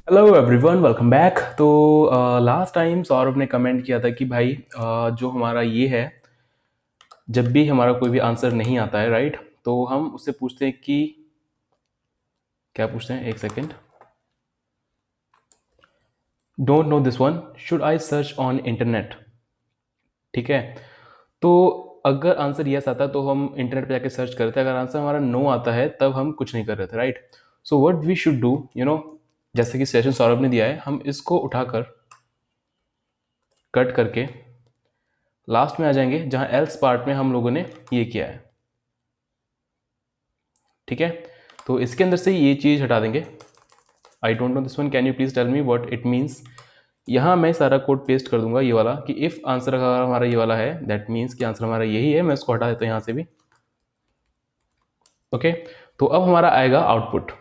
Hello everyone, welcome back. तो last time Saurabh ने comment किया था कि भाई जो हमारा ये है, जब भी हमारा कोई भी आंसर नहीं आता है, राइट, तो हम उससे पूछते हैं कि क्या पूछते हैं, एक second. Don't know this one, should I search on internet. ठीक है, तो अगर आंसर यस आता है तो हम इंटरनेट पे जाके सर्च करते हैं, अगर आंसर हमारा नो आता है तब हम कुछ नहीं कर रहे थे, right. So what we should do, जैसे कि सेशन सौरभ ने दिया है, हम इसको उठाकर कट करके लास्ट में आ जाएंगे जहां एल्स पार्ट में हम लोगों ने ये किया है। ठीक है, तो इसके अंदर से ये चीज़ हटा देंगे। I don't know this one, can you please tell me what it means. यहाँ मैं सारा कोड पेस्ट कर दूंगा, ये वाला, कि इफ आंसर अगर हमारा ये वाला है दैट मीन्स कि आंसर हमारा यही है। मैं इसको हटा देता हूँ यहाँ से भी। ओके, तो अब हमारा आएगा output.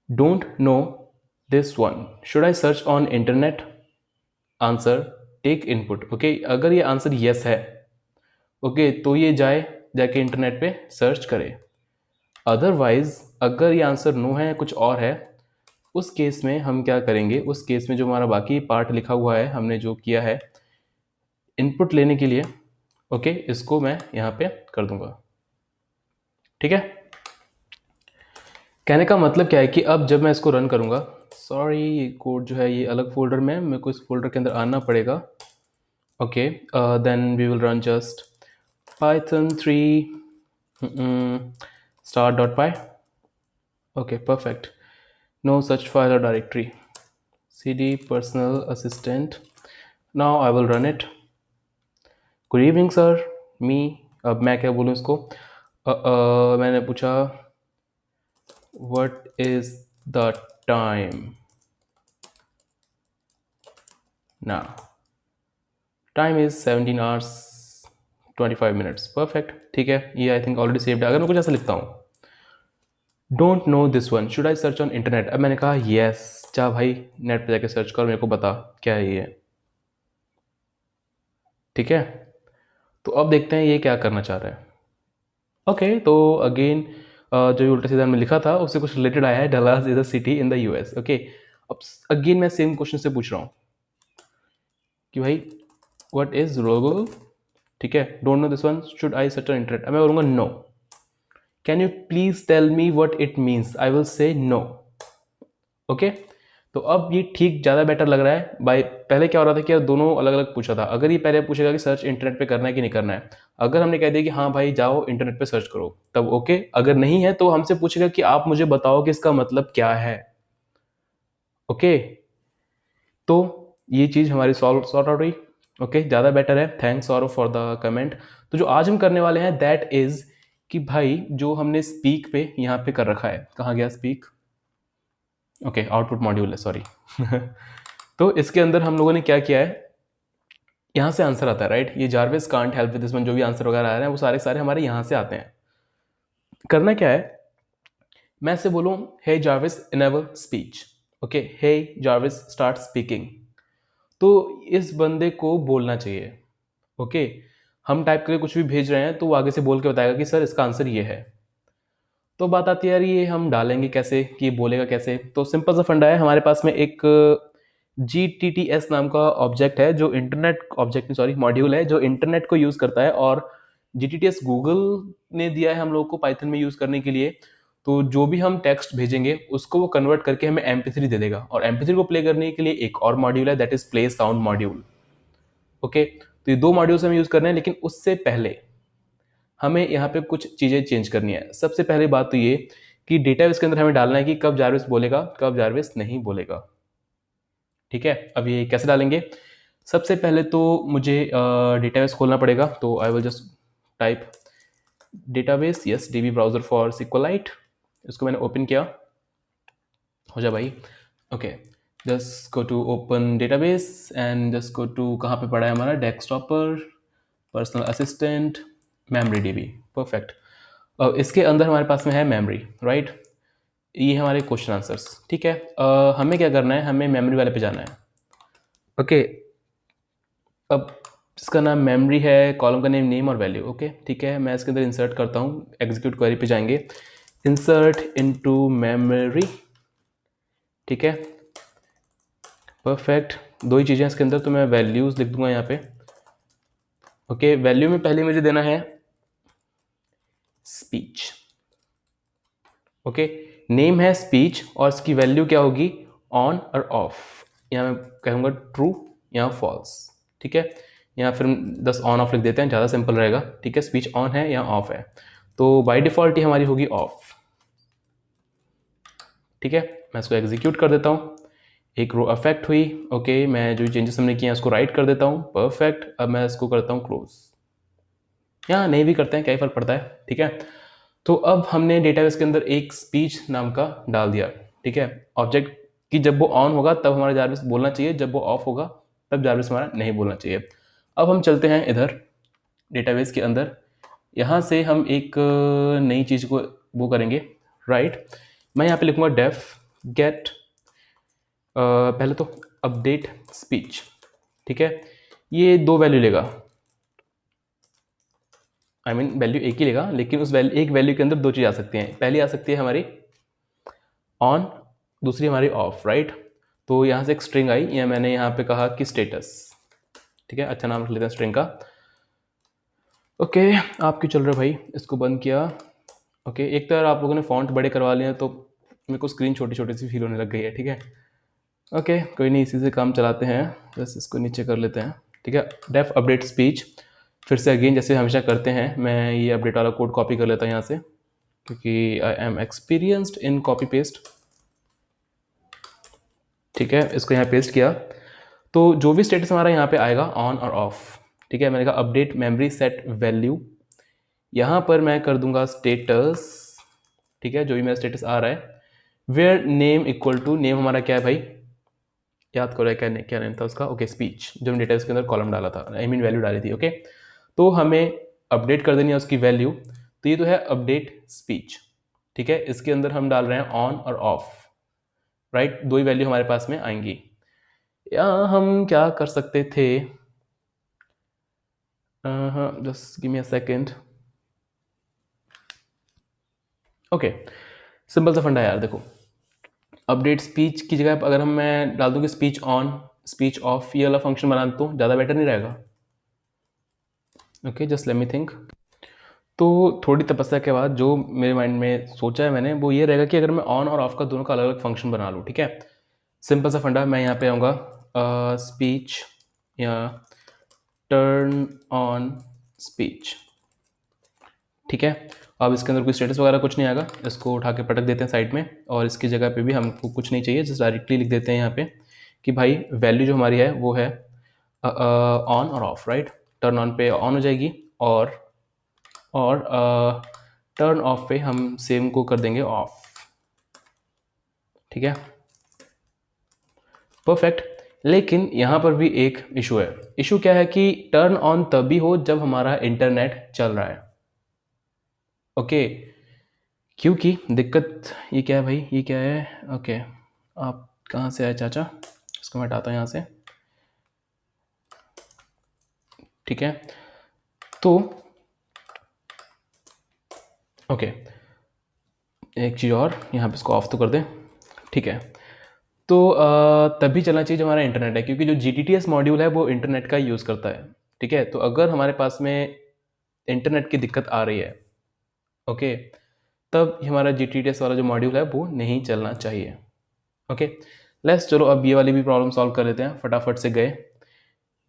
Don't know this one, should I search on internet. Answer take input. Okay, अगर ये आंसर यस है, ओके, तो ये जाके इंटरनेट पे सर्च करे। अदरवाइज अगर ये आंसर नो है, कुछ और है, उस केस में हम क्या करेंगे, उस केस में जो हमारा बाकी पार्ट लिखा हुआ है, हमने जो किया है इनपुट लेने के लिए, ओके, इसको मैं यहाँ पे कर दूंगा। ठीक है, कहने का मतलब क्या है कि अब जब मैं इसको रन करूंगा, सॉरी ये कोड जो है ये अलग फोल्डर में, मेरे को इस फोल्डर के अंदर आना पड़ेगा। Okay, then we will run just python 3 start.py. okay, perfect. No such file or directory. cd personal assistant. Now I will run it. Good evening sir, me. अब मैं क्या बोलूँ इसको, मैंने पूछा व्हाट इज द टाइम ना। Time is 17 hours 25 minutes। Perfect, ठीक है, ये आई थिंक ऑलरेडी सेव्ड है। अगर मैं कुछ ऐसा लिखता हूँ, don't know this one, should I search on internet. अब मैंने कहा येस, जा भाई नेट पे जाके सर्च कर, मेरे को बता क्या है ये। ठीक है, तो अब देखते हैं ये क्या करना चाह रहा है। ओके, तो अगेन जो उल्टा सीधा में लिखा था उससे कुछ रिलेटेड आया है। Dallas is a city in the US. Okay, अब अगेन मैं सेम क्वेश्चन से पूछ रहा हूँ कि भाई व्हाट इज लोगो। ठीक है, don't know this one, should I search on internet. मैं बोलूँगा no, can you please tell me what it means. I will say no. Okay, तो अब ये ठीक ज़्यादा बेटर लग रहा है भाई। पहले क्या हो रहा था कि दोनों अलग अलग पूछा था। अगर ये पहले पूछेगा कि सर्च इंटरनेट पे करना है कि नहीं करना है, अगर हमने कह दिया कि हाँ भाई जाओ इंटरनेट पे सर्च करो, तब ओके। अगर नहीं है तो हमसे पूछेगा कि आप मुझे बताओ कि इसका मतलब क्या है। ओके, तो ये चीज़ हमारी सॉर्ट आउट हुई। ओके, ज़्यादा बेटर है। Thanks Saurav for the comment. तो जो आज हम करने वाले हैं दैट इज कि भाई जो हमने स्पीक पे यहाँ पे कर रखा है, कहाँ गया स्पीक, ओके, आउटपुट मॉड्यूल है, सॉरी। तो इसके अंदर हम लोगों ने क्या किया है, यहाँ से आंसर आता है, राइट। ये Jarvis can't help with this one, जो भी आंसर वगैरह आ रहे हैं वो सारे सारे हमारे यहाँ से आते हैं। करना क्या है, मैं से बोलूँ हे जारविस इनेबल स्पीच। ओके, हे जारविस स्टार्ट स्पीकिंग, तो इस बंदे को बोलना चाहिए। ओके, हम टाइप करके कुछ भी भेज रहे हैं तो वो आगे से बोल के बताएगा कि सर इसका आंसर ये है। तो बात आती है यार ये हम डालेंगे कैसे, कि ये बोलेगा कैसे। तो सिंपल सा फंडा है, हमारे पास में एक GTTS नाम का ऑब्जेक्ट है, जो इंटरनेट ऑब्जेक्ट सॉरी मॉड्यूल है, जो इंटरनेट को यूज़ करता है। और GTTS गूगल ने दिया है हम लोग को पाइथन में यूज़ करने के लिए। तो जो भी हम टेक्स्ट भेजेंगे उसको वो कन्वर्ट करके हमें MP3 दे देगा, और MP3 को प्ले करने के लिए एक और मॉड्यूल है that is play sound module. Okay, तो ये दो मॉड्यूल्स हमें यूज़ करने हैं, लेकिन उससे पहले हमें यहाँ पे कुछ चीज़ें चेंज करनी है। सबसे पहली बात तो ये कि डेटाबेस के अंदर हमें डालना है कि कब जारविस बोलेगा, कब जारविस नहीं बोलेगा। ठीक है, अब ये कैसे डालेंगे, सबसे पहले तो मुझे डेटाबेस खोलना पड़ेगा। तो I will just type database, yes, DB browser for SQLite. इसको मैंने ओपन किया, हो जा भाई। Okay, just go to open database and just go to, कहाँ पे पड़ा है हमारा, डेस्कटॉप पर, personal assistant, memory DB। Perfect, इसके अंदर हमारे पास में है मेमोरी, राइट। ये हमारे क्वेश्चन आंसर्स। ठीक है, हमें क्या करना है, हमें मेमोरी वाले पे जाना है। ओके, अब इसका नाम मेमोरी है, कॉलम का नेम नेम और वैल्यू। ओके, ठीक है, मैं इसके अंदर इंसर्ट करता हूँ, एग्जीक्यूट क्वेरी पे जाएंगे, इंसर्ट इनटू मेमोरी। ठीक है, परफेक्ट। दो ही चीज़ें हैं इसके अंदर, तो मैं वैल्यूज़ लिख दूंगा यहाँ पे। ओके, वैल्यू में पहले मुझे देना है स्पीच। ओके, नेम है स्पीच और इसकी वैल्यू क्या होगी, ऑन और ऑफ। यहाँ मैं कहूँगा ट्रू या फॉल्स। ठीक है, या फिर 10 ऑन ऑफ लिख देते हैं, ज़्यादा सिंपल रहेगा। ठीक है, स्पीच ऑन है या ऑफ है, तो बाय डिफ़ॉल्ट ही हमारी होगी ऑफ। ठीक है, मैं इसको एग्जीक्यूट कर देता हूँ। एक रो अफेक्ट हुई। ओके, मैं जो चेंजेस हमने किए हैं उसको राइट कर देता हूँ। परफेक्ट, अब मैं इसको करता हूँ क्लोज, या नहीं भी करते हैं, क्या ही फर्क पड़ता है। ठीक है, तो अब हमने डेटाबेस के अंदर एक स्पीच नाम का डाल दिया। ठीक है, ऑब्जेक्ट की जब वो ऑन होगा तब हमारा जारविस बोलना चाहिए, जब वो ऑफ होगा तब जारविस हमारा नहीं बोलना चाहिए। अब हम चलते हैं इधर डेटाबेस के अंदर। यहाँ से हम एक नई चीज़ को वो करेंगे, राइट। मैं यहाँ पे लिखूँगा डेफ गेट, पहले तो अपडेट स्पीच। ठीक है, ये दो वैल्यू लेगा, आई मीन वैल्यू एक ही लेगा, लेकिन उस वैल्यू एक वैल्यू के अंदर दो चीज़ आ सकती हैं। पहली आ सकती है हमारी ऑन, दूसरी हमारी ऑफ, राइट। तो यहाँ से एक स्ट्रिंग आई, या मैंने यहाँ पे कहा कि स्टेटस। ठीक है, अच्छा नाम रख लेते हैं स्ट्रिंग का। ओके, आप क्यों चल रहे हो भाई, इसको बंद किया। ओके, एक तरह आप लोगों ने फॉन्ट बड़े करवा लिए हैं तो मेरे को स्क्रीन छोटी छोटी सी फील होने लग गई है। ठीक है, ओके कोई नहीं, इसी से काम चलाते हैं। बस इसको नीचे कर लेते हैं। ठीक है, डेफ अपडेट स्पीच, फिर से अगेन जैसे हमेशा करते हैं, मैं ये अपडेट वाला कोड कॉपी कर लेता हूँ यहाँ से, क्योंकि I M experienced in copy paste. ठीक है, इसको यहाँ पेस्ट किया, तो जो भी स्टेटस हमारा यहाँ पे आएगा ऑन और ऑफ। ठीक है, मैंने कहा अपडेट मेमोरी सेट वैल्यू, यहाँ पर मैं कर दूंगा स्टेटस। ठीक है, जो भी मेरा स्टेटस आ रहा है, where name equal to, name हमारा क्या है भाई, याद करो क्या क्या नेम था उसका। ओके, स्पीच, जो हमने डेटा के अंदर कॉलम डाला था, आई मीन वैल्यू डाली थी। ओके, तो हमें अपडेट कर देनी है उसकी वैल्यू, तो ये तो है अपडेट स्पीच। ठीक है, इसके अंदर हम डाल रहे हैं ऑन और ऑफ, राइट। दो ही वैल्यू हमारे पास में आएंगी। या हम क्या कर सकते थे, just give me a second. Okay, simple सा फंडा है यार, देखो अपडेट स्पीच की जगह अगर हम मैं डाल दूँ कि स्पीच ऑन स्पीच ऑफ, ये वाला फंक्शन बना दूँ, ज़्यादा बेटर नहीं रहेगा। Okay, just let me think. तो थोड़ी तपस्या के बाद जो मेरे माइंड में सोचा है मैंने, वो ये रहेगा कि अगर मैं ऑन और ऑफ का दोनों का अलग अलग फंक्शन बना लूँ। ठीक है, सिंपल सा फंडा, मैं यहाँ पे आऊँगा स्पीच या टर्न ऑन स्पीच। ठीक है, अब इसके अंदर कोई स्टेटस वगैरह कुछ नहीं आएगा, इसको उठा के पटक देते हैं साइड में, और इसकी जगह पे भी हमको कुछ नहीं चाहिए, जस्ट डायरेक्टली लिख देते हैं यहाँ पे कि भाई वैल्यू जो हमारी है वो है ऑन और ऑफ, राइट। टर्न ऑन पे ऑन हो जाएगी, और टर्न ऑफ पे हम सेम को कर देंगे ऑफ। ठीक है, परफेक्ट। लेकिन यहाँ पर भी एक इशू है। इशू क्या है कि टर्न ऑन तभी हो जब हमारा इंटरनेट चल रहा है। ओके, क्योंकि दिक्कत ये क्या है भाई, ये क्या है। ओके, आप कहाँ से आए चाचा, इसको मैं हटाता हूँ यहाँ से। ठीक है, तो ओके, एक चीज़ और, यहाँ पे इसको ऑफ तो कर दें। ठीक है, तो तभी चलना चाहिए जब हमारा इंटरनेट है, क्योंकि जो GTTS मॉड्यूल है वो इंटरनेट का यूज़ करता है। ठीक है, तो अगर हमारे पास में इंटरनेट की दिक्कत आ रही है, ओके, तब हमारा GTTS वाला जो मॉड्यूल है वो नहीं चलना चाहिए। ओके, लेट्स चलो अब ये वाली भी प्रॉब्लम सॉल्व कर लेते हैं, फटाफट से गए।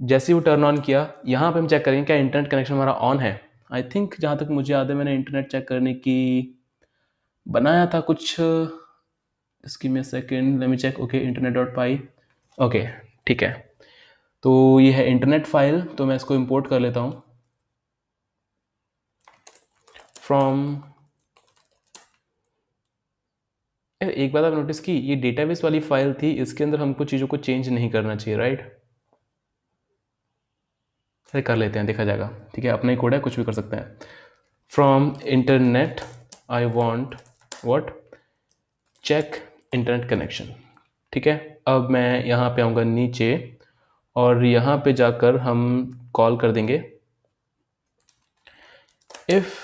जैसे ही वो टर्न ऑन किया, यहाँ पे हम चेक करेंगे क्या इंटरनेट कनेक्शन हमारा ऑन है। आई थिंक जहाँ तक मुझे याद है मैंने इंटरनेट चेक करने की बनाया था कुछ, इसकी मैं second let me check. Okay, internet dot py. Okay, ठीक है, तो ये है इंटरनेट फाइल, तो मैं इसको इंपोर्ट कर लेता हूँ फ्रॉम। एक बात आप नोटिस की, ये डेटाबेस वाली फाइल थी, इसके अंदर हमको चीज़ों को चेंज नहीं करना चाहिए, राइट। अरे कर लेते हैं, देखा जाएगा। ठीक है, अपना ही कोड है, कुछ भी कर सकते हैं। From internet I want what, check internet connection. ठीक है, अब मैं यहाँ पे आऊँगा नीचे, और यहाँ पे जाकर हम कॉल कर देंगे इफ़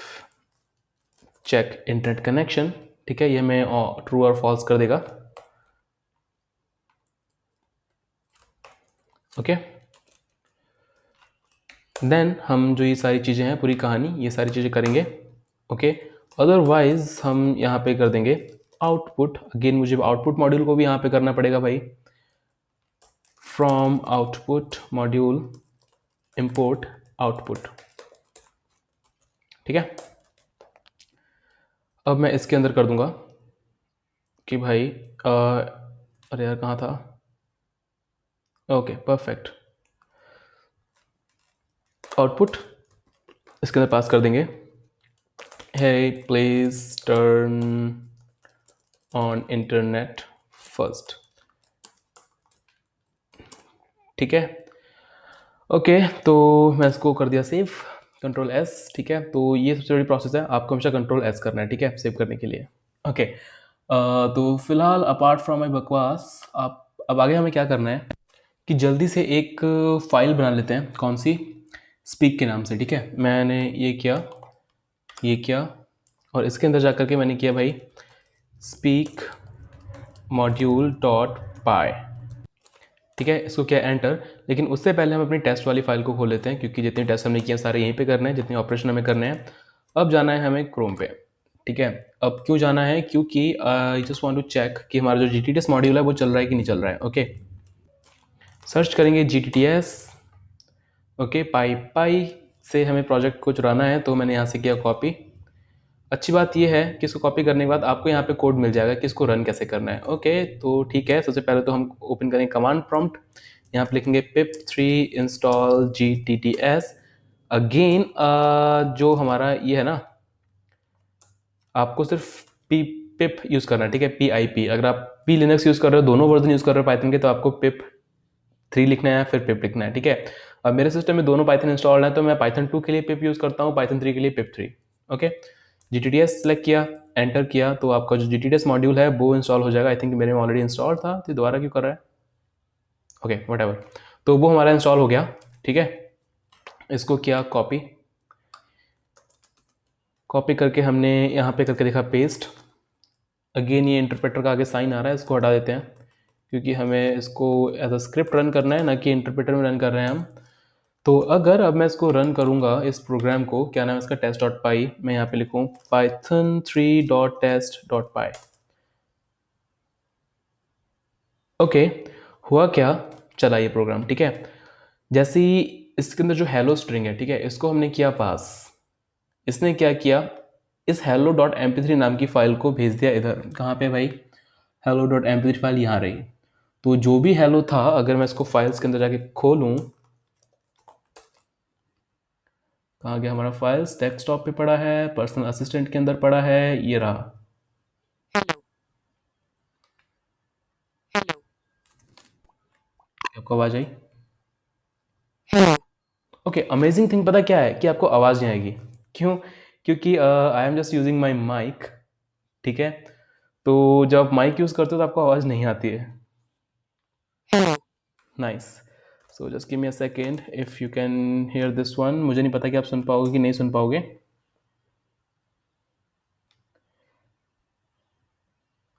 चेक इंटरनेट कनेक्शन। ठीक है, ये मैं ट्रू और फॉल्स कर देगा। ओके, देन हम जो ये सारी चीज़ें हैं, पूरी कहानी, ये सारी चीज़ें करेंगे। ओके, अदरवाइज हम यहाँ पे कर देंगे आउटपुट। अगेन मुझे आउटपुट मॉड्यूल को भी यहाँ पे करना पड़ेगा भाई, from output module import output. ठीक है, अब मैं इसके अंदर कर दूंगा कि भाई अरे यार कहाँ था, ओके परफेक्ट, आउटपुट इसके अंदर पास कर देंगे, है please turn on internet first. ठीक है, ओके, तो मैं इसको कर दिया सेव, कंट्रोल एस। ठीक है, तो ये सबसे बड़ी प्रोसेस है, आपको हमेशा कंट्रोल एस करना है, ठीक है, सेव करने के लिए। ओके, तो फिलहाल अपार्ट फ्रॉम माई बकवास, आप अब आगे हमें क्या करना है कि जल्दी से एक फाइल बना लेते हैं, कौन सी, स्पीक के नाम से। ठीक है, मैंने ये किया और इसके अंदर जा करके मैंने किया भाई स्पीक मॉड्यूल डॉट पाई। ठीक है, इसको किया एंटर। लेकिन उससे पहले हम अपनी टेस्ट वाली फाइल को खोल लेते हैं, क्योंकि जितने टेस्ट हमने किए सारे यहीं पे करने हैं, जितने ऑपरेशन हमें करने हैं। अब जाना है हमें क्रोम पे। ठीक है, अब क्यों जाना है, क्योंकि I just want to check कि हमारा जो GTTS मॉड्यूल है वो चल रहा है कि नहीं चल रहा है। ओके, सर्च करेंगे GTTS। ओके, पाई से हमें प्रोजेक्ट को चुराना है, तो मैंने यहाँ से किया कॉपी। अच्छी बात यह है कि इसको कॉपी करने के बाद आपको यहाँ पे कोड मिल जाएगा कि इसको रन कैसे करना है। ओके, तो ठीक है, सबसे पहले तो हम ओपन करेंगे कमांड प्रॉम्प्ट, यहाँ पे लिखेंगे pip3 install gtts। अगेन जो हमारा ये है ना, आपको सिर्फ पिप यूज़ करना है। ठीक है, PIP। अगर आप पी लिनक्स यूज़ कर रहे हो, दोनों वर्जन यूज़ कर रहे हो पाइथन के, तो आपको pip3 लिखना है, फिर पिप लिखना है। ठीक है, अब मेरे सिस्टम में दोनों पाइथन इंस्टॉल्ड है, तो मैं पाइथन 2 के लिए पिप यूज़ करता हूँ, पाइथन 3 के लिए पिप3। ओके, GTTS सेलेक्ट किया, एंटर किया, तो आपका जो GTTS मॉड्यूल है वो इंस्टॉल हो जाएगा। आई थिंक मेरे में ऑलरेडी इंस्टॉल था, तो दोबारा क्यों कर रहा है, ओके व्हाटएवर, तो वो हमारा इंस्टॉल हो गया। ठीक है, इसको किया कॉपी, कॉपी करके हमने यहाँ पे करके देखा पेस्ट। अगेन ये इंटरप्रेटर का आगे साइन आ रहा है, इसको हटा देते हैं, क्योंकि हमें इसको एज अ स्क्रिप्ट रन करना है, ना कि इंटरप्रेटर में रन कर रहे हैं हम। तो अगर अब मैं इसको रन करूँगा, इस प्रोग्राम को, क्या नाम है इसका, टेस्ट डॉट पाई, मैं यहाँ पे लिखूँ python3.test.py। ओके, हुआ क्या, चला ये प्रोग्राम। ठीक है, जैसे ही इसके अंदर जो हेलो स्ट्रिंग है, ठीक है, इसको हमने किया पास, इसने क्या किया, इस hello.mp3 नाम की फाइल को भेज दिया इधर। कहाँ पे भाई, hello.mp3 फाइल यहाँ रही। तो जो भी हेलो था, अगर मैं इसको फाइल्स के अंदर जाके खोलूँ, कहाँ गया हमारा फाइल्स, डेस्कटॉप पे पड़ा है, पर्सनल असिस्टेंट के अंदर पड़ा है, ये रहा। आपको आवाज आई, ओके, अमेजिंग थिंग पता क्या है, कि आपको आवाज़ नहीं आएगी। क्यों, क्योंकि I am just using my mic. ठीक है, तो जब आप माइक यूज़ करते हो तो आपको आवाज़ नहीं आती है। Nice, so just give me a second, if you can hear this one. मुझे नहीं पता कि आप सुन पाओगे कि नहीं सुन पाओगे।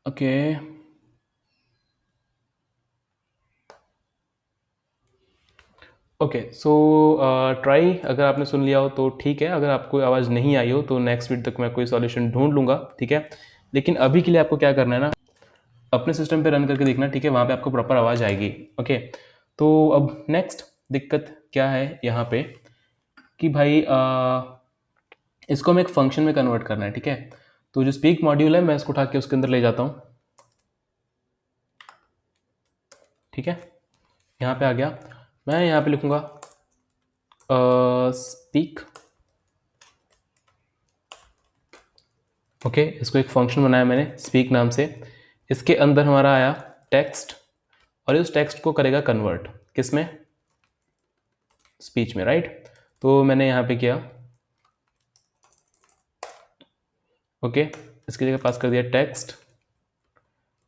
ओके, ओके, सो ट्राई, अगर आपने सुन लिया हो तो ठीक है, अगर आपको आवाज़ नहीं आई हो तो नेक्स्ट वीक तक मैं कोई सॉल्यूशन ढूंढ लूँगा। ठीक है, लेकिन अभी के लिए आपको क्या करना है ना, अपने सिस्टम पे रन करके देखना। ठीक है, वहाँ पे आपको प्रॉपर आवाज़ आएगी। ओके, तो अब नेक्स्ट दिक्कत क्या है यहाँ पे, कि भाई इसको हमें एक फंक्शन में कन्वर्ट करना है। ठीक है, तो जो स्पीक मॉड्यूल है, मैं इसको उठा के उसके अंदर ले जाता हूँ। ठीक है, यहाँ पे आ गया, मैं यहाँ पे लिखूँगा स्पीक। ओके, इसको एक फंक्शन बनाया मैंने स्पीक नाम से। इसके अंदर हमारा आया टेक्स्ट, और इस टेक्स्ट को करेगा कन्वर्ट किस में, स्पीच में, राइट। तो मैंने यहाँ पे किया, ओके, इसकी जगह पास कर दिया टेक्स्ट,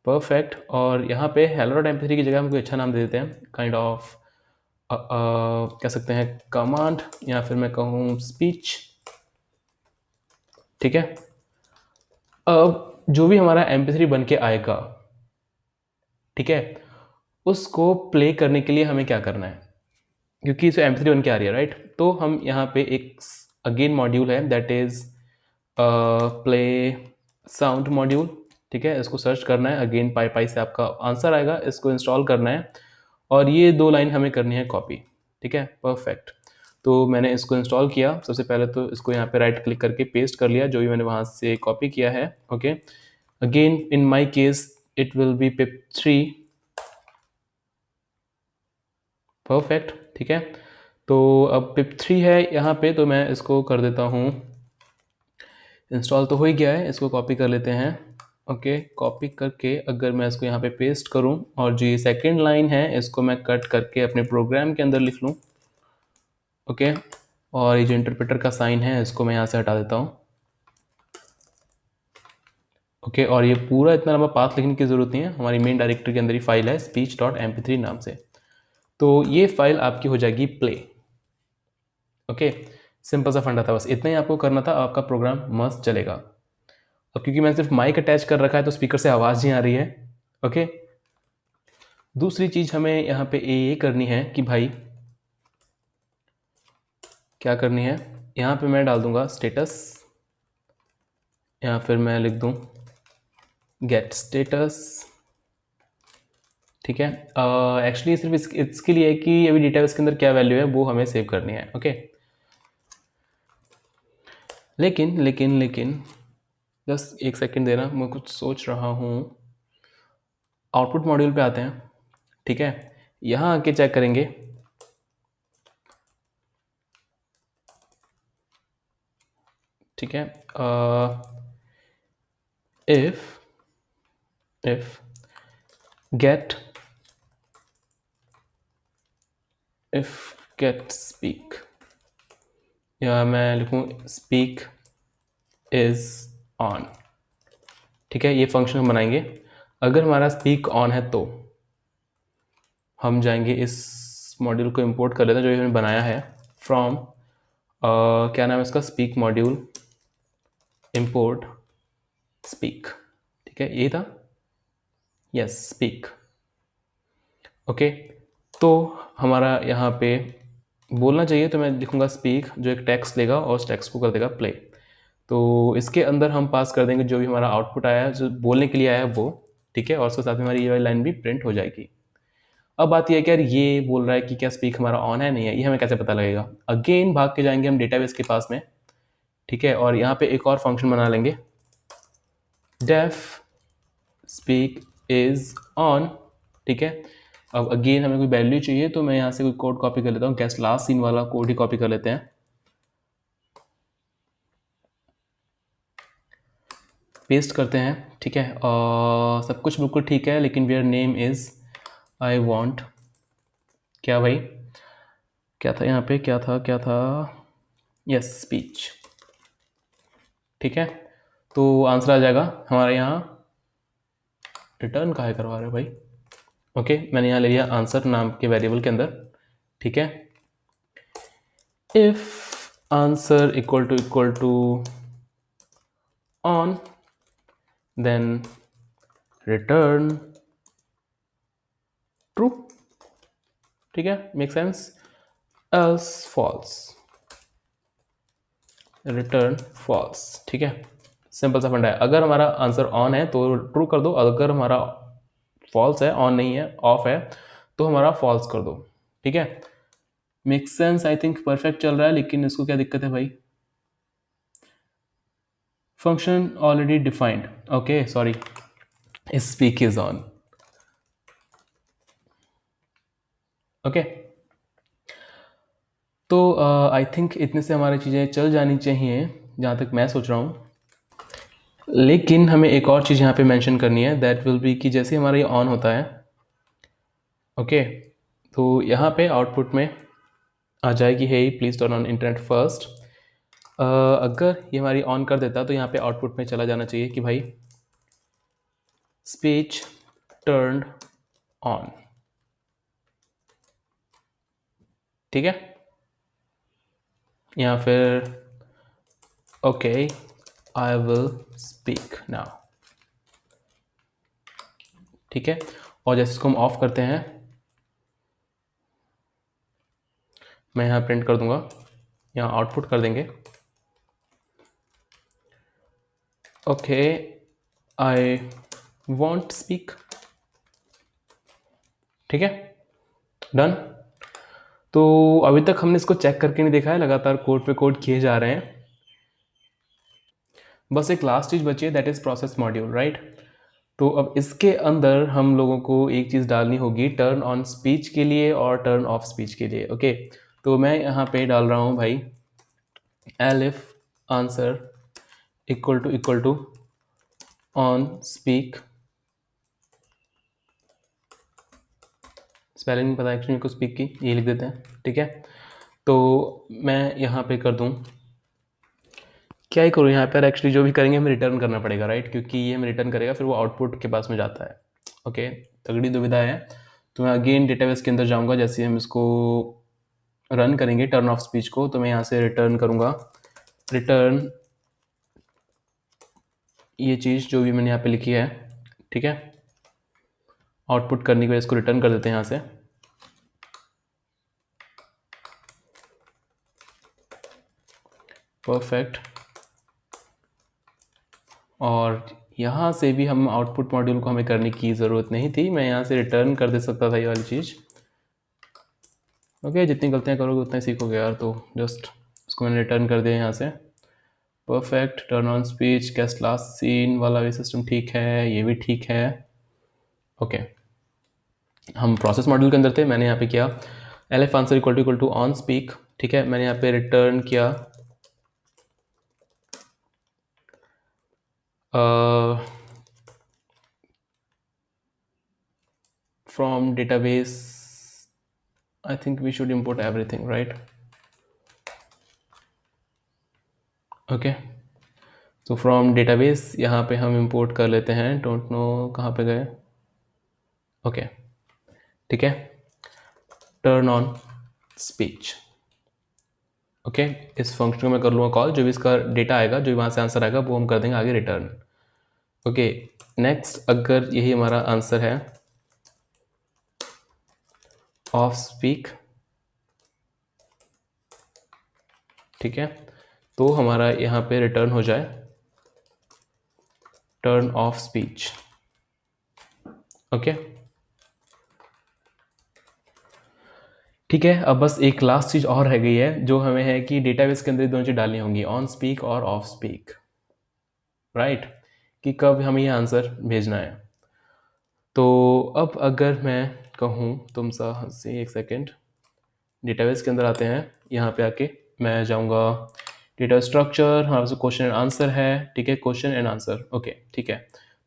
परफेक्ट। और यहाँ पे hello.mp3 की जगह हम कोई अच्छा नाम दे देते हैं, काइंड ऑफ कह सकते हैं कमांड, या फिर मैं कहूँ स्पीच। ठीक है, अब जो भी हमारा mp3 बन के आएगा, ठीक है, उसको प्ले करने के लिए हमें क्या करना है, क्योंकि इसे MP3 बन के आ रही है, राइट। तो हम यहाँ पे एक अगेन मॉड्यूल है that is play sound module, ठीक है। इसको सर्च करना है, अगेन पाई पाई से आपका आंसर आएगा, इसको इंस्टॉल करना है और ये 2 लाइन हमें करनी है कॉपी, ठीक है, परफेक्ट। तो मैंने इसको इंस्टॉल किया। सबसे पहले तो इसको यहाँ पे राइट क्लिक करके पेस्ट कर लिया जो भी मैंने वहाँ से कॉपी किया है, okay. Again in my case it will be pip3, perfect, ठीक है। तो अब pip3 है यहाँ पे, तो मैं इसको कर देता हूँ इंस्टॉल। तो हो ही गया है, इसको कॉपी कर लेते हैं, ओके। कॉपी करके अगर मैं इसको यहाँ पे पेस्ट करूँ और जो ये सेकेंड लाइन है इसको मैं कट करके अपने प्रोग्राम के अंदर लिख लूँ, ओके। और ये जो इंटरप्रेटर का साइन है इसको मैं यहाँ से हटा देता हूँ, ओके। और ये पूरा इतना लंबा पाथ लिखने की ज़रूरत नहीं है, हमारी मेन डायरेक्टरी के अंदर ही फाइल है speech.mp3 नाम से। तो ये फाइल आपकी हो जाएगी प्ले, ओके। सिंपल सा फंडा था, बस इतना ही आपको करना था, आपका प्रोग्राम मस्त चलेगा। अब क्योंकि मैंने सिर्फ माइक अटैच कर रखा है तो स्पीकर से आवाज़ नहीं आ रही है, ओके। दूसरी चीज़ हमें यहाँ पे ये करनी है कि भाई क्या करनी है, यहाँ पे मैं डाल दूंगा स्टेटस, या फिर मैं लिख दूँ गेट स्टेटस, ठीक है। एक्चुअली सिर्फ इसके लिए है कि अभी डेटाबेस के अंदर क्या वैल्यू है वो हमें सेव करनी है, ओके। लेकिन लेकिन लेकिन जस्ट एक सेकंड देना, मैं कुछ सोच रहा हूँ। आउटपुट मॉड्यूल पे आते हैं, ठीक है। यहाँ आके चेक करेंगे, ठीक है। इफ गेट स्पीक, या मैं लिखूँ स्पीक इज ऑन, ठीक है। ये फंक्शन हम बनाएंगे। अगर हमारा स्पीक ऑन है तो हम जाएंगे इस मॉड्यूल को इंपोर्ट कर लेते हैं जो हमने बनाया है फ्रॉम क्या नाम है इसका, स्पीक मॉड्यूल इंपोर्ट स्पीक, ठीक है, यही था, यस स्पीक, ओके। तो हमारा यहाँ पे बोलना चाहिए, तो मैं लिखूँगा स्पीक, जो एक टेक्स्ट लेगा और उस टेक्स्ट को कर देगा प्ले। तो इसके अंदर हम पास कर देंगे जो भी हमारा आउटपुट आया है, जो बोलने के लिए आया है वो, ठीक है। और उसके साथ में हमारी ये वाली लाइन भी प्रिंट हो जाएगी। अब बात यह है कि यार ये बोल रहा है कि क्या स्पीक हमारा ऑन है नहीं है, ये हमें कैसे पता लगेगा। अगेन भाग के जाएंगे हम डेटाबेस के पास में, ठीक है। और यहाँ पे एक और फंक्शन बना लेंगे, डेफ स्पीक इज ऑन, ठीक है। अब अगेन हमें कोई वैल्यू चाहिए तो मैं यहाँ से कोई कोड कॉपी कर लेता हूँ, गेट लास्ट सीन वाला कोड ही कॉपी कर लेते हैं, पेस्ट करते हैं, ठीक है। और सब कुछ बिल्कुल ठीक है, लेकिन where name is I want, क्या भाई क्या था यहाँ पे, क्या था, यस स्पीच, ठीक है। तो आंसर आ जाएगा हमारे यहाँ। रिटर्न काहे करवा रहे हो भाई, ओके। मैंने यहाँ ले लिया आंसर नाम के वेरिएबल के अंदर, ठीक है। If answer equal to on then return true, ठीक है, make sense. Else false, return false, ठीक है। सिंपल सा फंडा है, अगर हमारा आंसर ऑन है तो ट्रू कर दो, अगर हमारा फॉल्स है, ऑन नहीं है, ऑफ है, तो हमारा फॉल्स कर दो, ठीक है। Make sense, I think perfect चल रहा है। लेकिन इसको क्या दिक्कत है भाई, function already defined, okay sorry, speak is on, okay. तो आई थिंक इतने से हमारी चीज़ें चल जानी चाहिए जहाँ तक मैं सोच रहा हूँ। लेकिन हमें एक और चीज़ यहाँ पे मेंशन करनी है, दैट विल बी कि जैसे हमारा ये ऑन होता है, ओके, तो यहाँ पे आउटपुट में आ जाएगी hey please turn on internet first. अगर ये हमारी ऑन कर देता तो यहाँ पे आउटपुट में चला जाना चाहिए कि भाई स्पीच टर्न्ड ऑन, ठीक है। या फिर okay I will speak now, ठीक है। और जैसे इसको हम ऑफ करते हैं मैं यहाँ प्रिंट कर दूंगा, यहाँ आउटपुट कर देंगे। Okay, I want speak. ठीक है, डन। तो अभी तक हमने इसको चेक करके नहीं देखा है, लगातार कोड पे कोड किए जा रहे हैं। बस एक लास्ट चीज़ बची है, that is process module, right. तो अब इसके अंदर हम लोगों को एक चीज़ डालनी होगी टर्न ऑन स्पीच के लिए और टर्न ऑफ स्पीच के लिए। ओके, तो मैं यहाँ पे डाल रहा हूँ भाई elif answer equal to on speak. Spelling नहीं पता एक्चुअली मेरे को स्पीक की, ये लिख देते हैं। ठीक है, तो मैं यहाँ पे कर दूँ, क्या ही करूँ यहाँ पर, एक्चुअली जो भी करेंगे हमें रिटर्न करना पड़ेगा, राइट, क्योंकि ये हमें रिटर्न करेगा फिर वो आउटपुट के पास में जाता है। ओके, तगड़ी दुविधा है। तो मैं अगेन डेटाबेस के अंदर जाऊँगा, जैसे हम इसको रन करेंगे टर्न ऑफ स्पीच को, तो मैं यहाँ से रिटर्न करूँगा, रिटर्न ये चीज़ जो भी मैंने यहाँ पे लिखी है। ठीक है, आउटपुट करने के बाद इसको रिटर्न कर देते हैं यहाँ से। परफेक्ट। और यहाँ से भी हम आउटपुट मॉड्यूल को हमें करने की ज़रूरत नहीं थी, मैं यहाँ से रिटर्न कर दे सकता था ये वाली चीज़। ओके, जितनी गलतियाँ करोगे उतना ही सीखोगे यार, तो जस्ट इसको मैंने रिटर्न कर दिया यहाँ से। Perfect, turn on speech, guest last seen वाला भी सिस्टम ठीक है, ये भी ठीक है। ओके, हम प्रोसेस मॉड्यूल के अंदर थे, मैंने यहाँ पे किया elif answer equal to on speak. ठीक है, मैंने यहाँ पे रिटर्न किया from database, I think we should import everything, right? Okay, तो फ्रॉम डेटाबेस यहाँ पे हम इंपोर्ट कर लेते हैं, डोंट नो कहाँ पे गए। ओके, ठीक है, टर्न ऑन स्पीच। ओके, इस फंक्शन को मैं कर लूँगा कॉल, जो भी इसका डेटा आएगा, जो भी वहाँ से आंसर आएगा वो हम कर देंगे आगे रिटर्न। ओके, नेक्स्ट, अगर यही हमारा आंसर है ऑफ स्पीक, ठीक है, तो हमारा यहाँ पे रिटर्न हो जाए टर्न ऑफ स्पीच। ओके, ठीक है, अब बस एक लास्ट चीज़ और रह गई है, जो हमें है कि डेटाबेस के अंदर दोनों चीज़ डालनी होंगी, ऑन स्पीक और ऑफ स्पीक, राइट, कि कब हमें ये आंसर भेजना है। तो अब अगर मैं कहूँ तुम से एक सेकेंड, डेटाबेस के अंदर आते हैं, यहाँ पे आके मैं जाऊँगा डेटा स्ट्रक्चर, हमारे पास क्वेश्चन एंड आंसर है। ठीक है, क्वेश्चन एंड आंसर, ओके, ठीक है,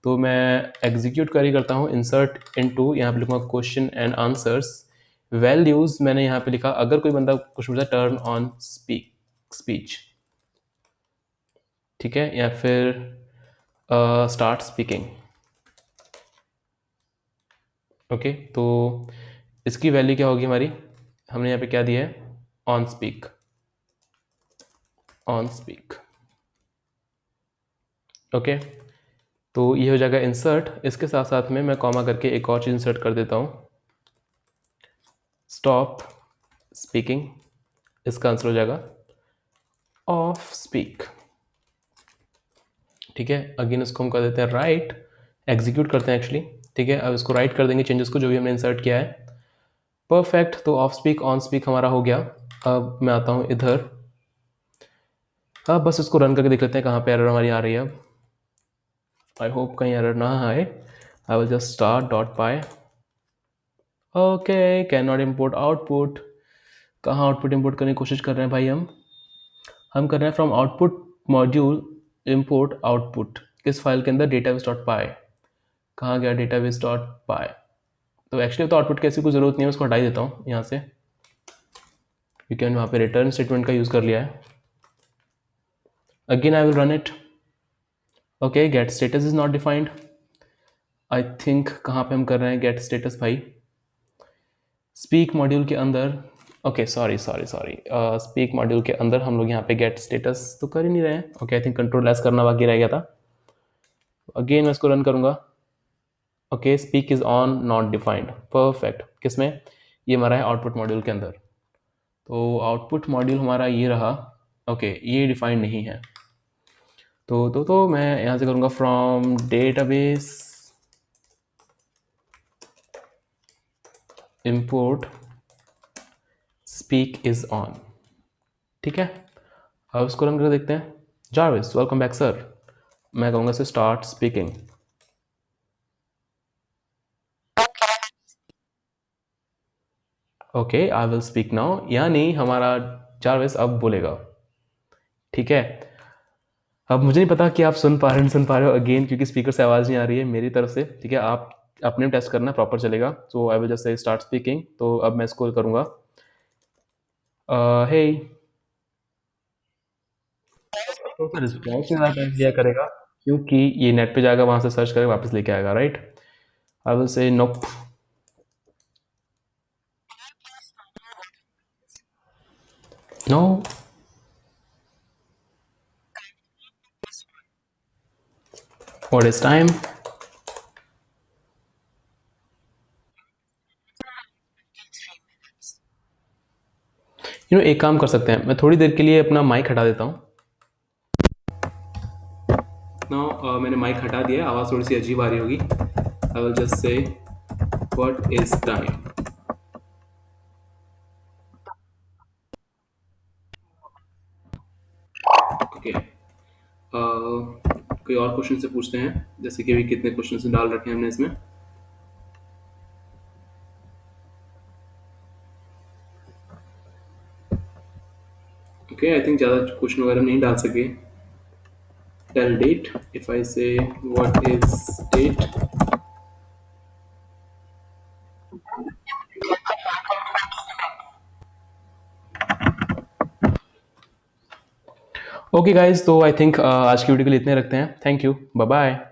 तो मैं एग्जीक्यूट क्वेरी करता हूँ, इंसर्ट इनटू, यहाँ पे लिखूँगा क्वेश्चन एंड आंसर्स, वैल्यूज़ मैंने यहाँ पे लिखा, अगर कोई बंदा कुछ पूछता है टर्न ऑन स्पीच, ठीक है, या फिर स्टार्ट स्पीकिंग। ओके, तो इसकी वैल्यू क्या होगी हमारी, हमने यहाँ पे क्या दिया है, on speak, on speak. Okay, तो ये हो जाएगा इंसर्ट, इसके साथ साथ में मैं कॉमा करके एक और चीज़ इंसर्ट कर देता हूँ, स्टॉप स्पीकिंग, इसका आंसर हो जाएगा ऑफ स्पीक। ठीक है, अगेन इसको हम कर देते हैं राइट, एग्जीक्यूट करते हैं एक्चुअली। ठीक है, अब इसको राइट कर देंगे चेंजेस को जो भी हमने इंसर्ट किया है। परफेक्ट, तो ऑफ स्पीक ऑन स्पीक हमारा हो गया। अब मैं आता हूँ इधर, अब बस इसको रन करके देख लेते हैं कहाँ पे एरर हमारी आ रही है। अब आई होप कहीं एरर ना आए। आई will just start dot py. Okay, can not import output. कहाँ आउटपुट इम्पोर्ट करने की कोशिश कर रहे हैं भाई, हम कर रहे हैं from output module import output, किस फाइल के अंदर, डेटाबेस डॉट पाई। कहाँ गया डेटाबेस डॉट पाई, तो एक्चुअली तो आउटपुट की ऐसी कोई ज़रूरत नहीं है, उसको हटा ही देता हूँ यहाँ से, क्योंकि हमने वहाँ पे रिटर्न स्टेटमेंट का यूज़ कर लिया है। Again I will run it. Okay, get status is not defined. I think कहाँ पे हम कर रहे हैं गेट स्टेटस भाई, स्पीक मॉड्यूल के अंदर। ओके, सॉरी, स्पीक मॉड्यूल के अंदर हम लोग यहाँ पे गेट स्टेटस तो कर ही नहीं रहे हैं। Okay, I think control S करना बाकी रह गया था। अगेन मैं इसको रन करूँगा। Okay, speak is on not defined, perfect, किसमें, ये हमारा है आउटपुट मॉड्यूल के अंदर। तो आउटपुट मॉड्यूल हमारा ये रहा। ओके, ये डिफाइंड नहीं है। तो मैं यहाँ से करूँगा from database import speak is on। ठीक है, अब इसको रन कर देखते हैं। Jarvis welcome back sir. मैं कहूँगा से start speaking. Okay, I will speak now, यानी हमारा जारविस अब बोलेगा। ठीक है, अब मुझे नहीं पता कि आप सुन पा रहे हैं, सुन पा रहे हो अगेन, क्योंकि स्पीकर से आवाज़ नहीं आ रही है मेरी तरफ से। ठीक है, आप अपने टेस्ट करना, प्रॉपर चलेगा। So I will just say start speaking. तो अब मैं इसको करूँगा हे। तो रिस्पॉन्स में ज़्यादा दिया करेगा, क्योंकि ये नेट पे जाएगा, वहाँ से सर्च करेगा, वापस लेके आएगा, right. I will say nope. No. What is time? एक काम कर सकते हैं, मैं थोड़ी देर के लिए अपना माइक हटा देता हूँ। नाउ मैंने माइक हटा दिया, आवाज़ थोड़ी सी अजीब आ रही होगी। आई विल जस्ट से व्हाट इज टाइम। ओके, कोई और क्वेश्चन से पूछते हैं, जैसे कि अभी कितने क्वेश्चन डाल रखे हैं हमने इसमें। ओके, आई थिंक ज़्यादा क्वेश्चन वगैरह नहीं डाल सके। Tell date, if I say what is date. Okay guys, तो आई थिंक आज की वीडियो के लिए इतने रखते हैं। Thank you, bye bye.